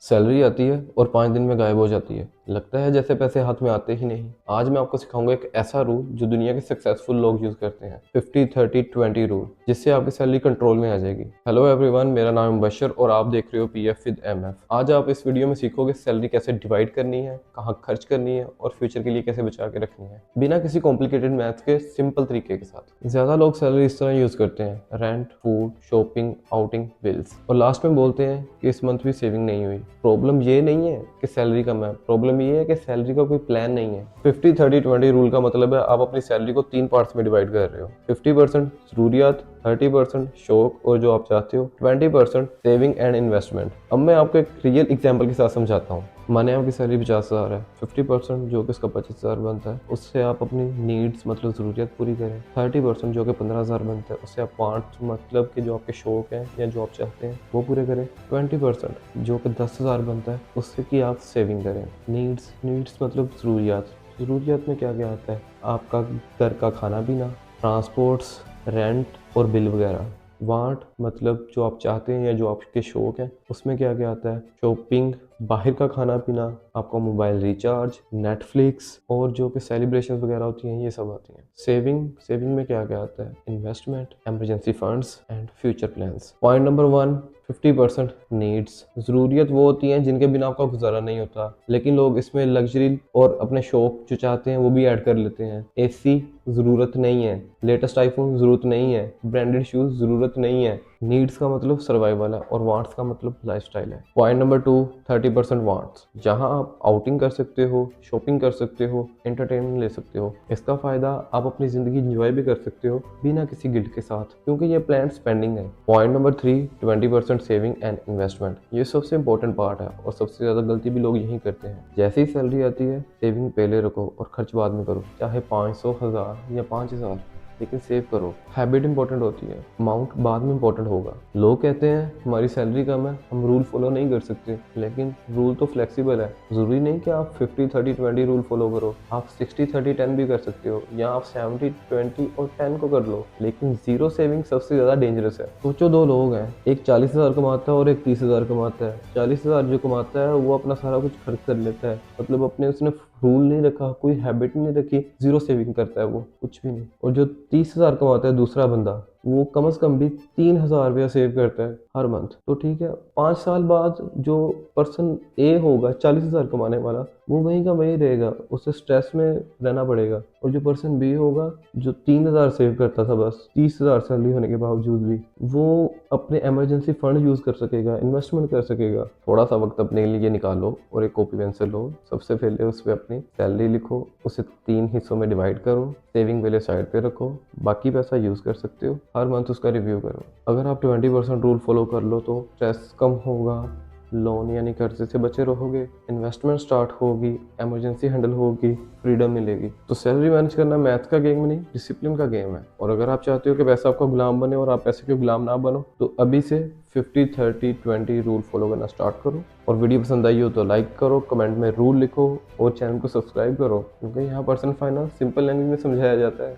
Salary आती है और 5 दिन में गायब हो जाती है। लगता है जैसे पैसे हाथ में आते ही नहीं। आज मैं आपको सिखाऊंगा एक ऐसा रूल जो दुनिया के सक्सेसफुल लोग यूज करते हैं, 50-30-20 रूल, जिससे आपकी सैलरी कंट्रोल में आ जाएगी। हेलो एवरीवन, मेरा नाम है मुबशर और आप देख रहे हो पीएफ विद एमएफ। आज आप इस वीडियो में सीखोगे सैलरी कैसे डिवाइड करनी है, कहाँ खर्च करनी है और फ्यूचर के लिए कैसे बचा के रखनी है, बिना किसी कॉम्प्लिकेटेड मैथ्स के सिंपल तरीके के साथ। ज्यादा लोग सैलरी इस तरह यूज करते हैं, rent, food, shopping, outing, bills, और लास्ट में बोलते हैं कि इस मंथ भी सेविंग नहीं हुई। प्रॉब्लम ये नहीं है कि सैलरी कम है, प्रॉब्लम ये है कि सैलरी का कोई प्लान नहीं है। 50-30-20 रूल का मतलब है आप अपनी सैलरी को 3 पार्ट्स में डिवाइड कर रहे हो। 50% जरूरियात, 30% शौक और जो आप चाहते हो, 20% सेविंग एंड इन्वेस्टमेंट। अब मैं आपको एक रियल एग्जांपल के साथ समझाता हूँ। माने आपकी सैलरी 50,000 है, 50% जो कि इसका 25,000 बनता है उससे आप अपनी नीड्स मतलब ज़रूरियात पूरी करें। 30% जो कि 15,000 बनता है उससे आप 5 मतलब कि जो आपके शौक हैं या जो आप चाहते हैं वो पूरे करें। 20% जो कि 10,000 बनता है उससे कि आप सेविंग करें। नीड्स मतलब ज़रूरियात में क्या क्या आता है? आपका घर का खाना पीना, ट्रांसपोर्ट्स, रेंट और बिल वगैरह। वांट मतलब जो आप चाहते हैं या जो आपके शौक हैं उसमें क्या क्या आता है? शॉपिंग, बाहर का खाना पीना, आपका मोबाइल रिचार्ज, नेटफ्लिक्स और जो कि सेलिब्रेशन वगैरह होती हैं ये सब आती हैं। सेविंग में क्या क्या आता है? Investment, emergency funds and future plans. Point number 1, 50% needs. ज़रूरियत वो होती हैं जिनके बिना आपका गुजारा नहीं होता, लेकिन लोग इसमें लग्जरी और अपने शौक जो चाहते हैं वो भी ऐड कर लेते हैं। एसी ज़रूरत नहीं है, लेटेस्ट आईफोन ज़रूरत नहीं है, ब्रांडेड शूज़ ज़रूरत नहीं है। नीड्स का मतलब सर्वाइवल है और वांट्स का मतलब लाइफस्टाइल है। पॉइंट नंबर 2, 30% वांट्स, जहां आप आउटिंग कर सकते हो, शॉपिंग कर सकते हो, एंटरटेनमेंट ले सकते हो। इसका फायदा आप अपनी जिंदगी एंजॉय भी कर सकते हो बिना किसी गिल्ट के साथ, क्योंकि ये प्लान स्पेंडिंग है। Point number 3, 20% saving and investment. ये सबसे इंपॉर्टेंट पार्ट है और सबसे ज्यादा गलती भी लोग यही करते हैं। जैसे ही सैलरी आती है सेविंग पहले रखो और खर्च बाद में करो, चाहे 500, 1000 या 5000, लेकिन सेव करो। हैबिट इंपॉर्टेंट होती है, अमाउंट बाद में इंपॉर्टेंट होगा। लोग कहते हैं हमारी सैलरी कम है, हम रूल फॉलो नहीं कर सकते, लेकिन रूल तो फ्लेक्सिबल है। जरूरी नहीं कि आप 50-30-20 रूल फॉलो करो, आप 60-30-10 भी कर सकते हो, या आप 70-20 और 10 को कर लो, लेकिन जीरो सेविंग सबसे ज्यादा डेंजरस है। सोचो, दो लोग हैं, एक 40,000 कमाता है और एक 30,000 कमाता है। 40,000 जो कमाता है वो अपना सारा कुछ खर्च कर लेता है, मतलब अपने उसने रूल नहीं रखा, कोई हैबिट नहीं रखी, जीरो सेविंग करता है, वो कुछ भी नहीं। और जो 30,000 कमाता है दूसरा बंदा, वो कम से कम भी 3,000 रुपया सेव करता है हर मंथ। तो ठीक है, 5 साल बाद जो पर्सन ए होगा 40,000 कमाने वाला, वो वहीं का वहीं रहेगा, उसे स्ट्रेस में रहना पड़ेगा। और जो पर्सन बी होगा जो 3,000 सेव करता था बस 30,000 सैलरी होने के बावजूद भी, वो अपने इमरजेंसी फंड यूज कर सकेगा, इन्वेस्टमेंट कर सकेगा। थोड़ा सा वक्त अपने लिए निकालो और एक कॉपी पेंसिल लो, सबसे पहले उस पर अपनी सैलरी लिखो, उसे 3 हिस्सों में डिवाइड करो, सेविंग पहले साइड पे रखो, बाकी पैसा यूज कर सकते हो। हर मंथ उसका रिव्यू करो। अगर आप 20% रूल फॉलो कर लो तो स्ट्रेस कम होगा, लोन यानी कर्जे से बचे रहोगे, इन्वेस्टमेंट स्टार्ट होगी, इमरजेंसी हैंडल होगी, फ्रीडम मिलेगी। तो सैलरी मैनेज करना मैथ का गेम नहीं, डिसिप्लिन का गेम है। और अगर आप चाहते हो कि पैसा आपका गुलाम बने और आप पैसे के गुलाम ना बनो, तो अभी से 50-30-20 रूल फॉलो करना स्टार्ट करो। और वीडियो पसंद आई हो तो लाइक करो, कमेंट में रूल लिखो और चैनल को सब्सक्राइब करो, क्योंकि यहाँ पर्सनल फाइनेंस सिंपल लैंग्वेज में समझाया जाता है।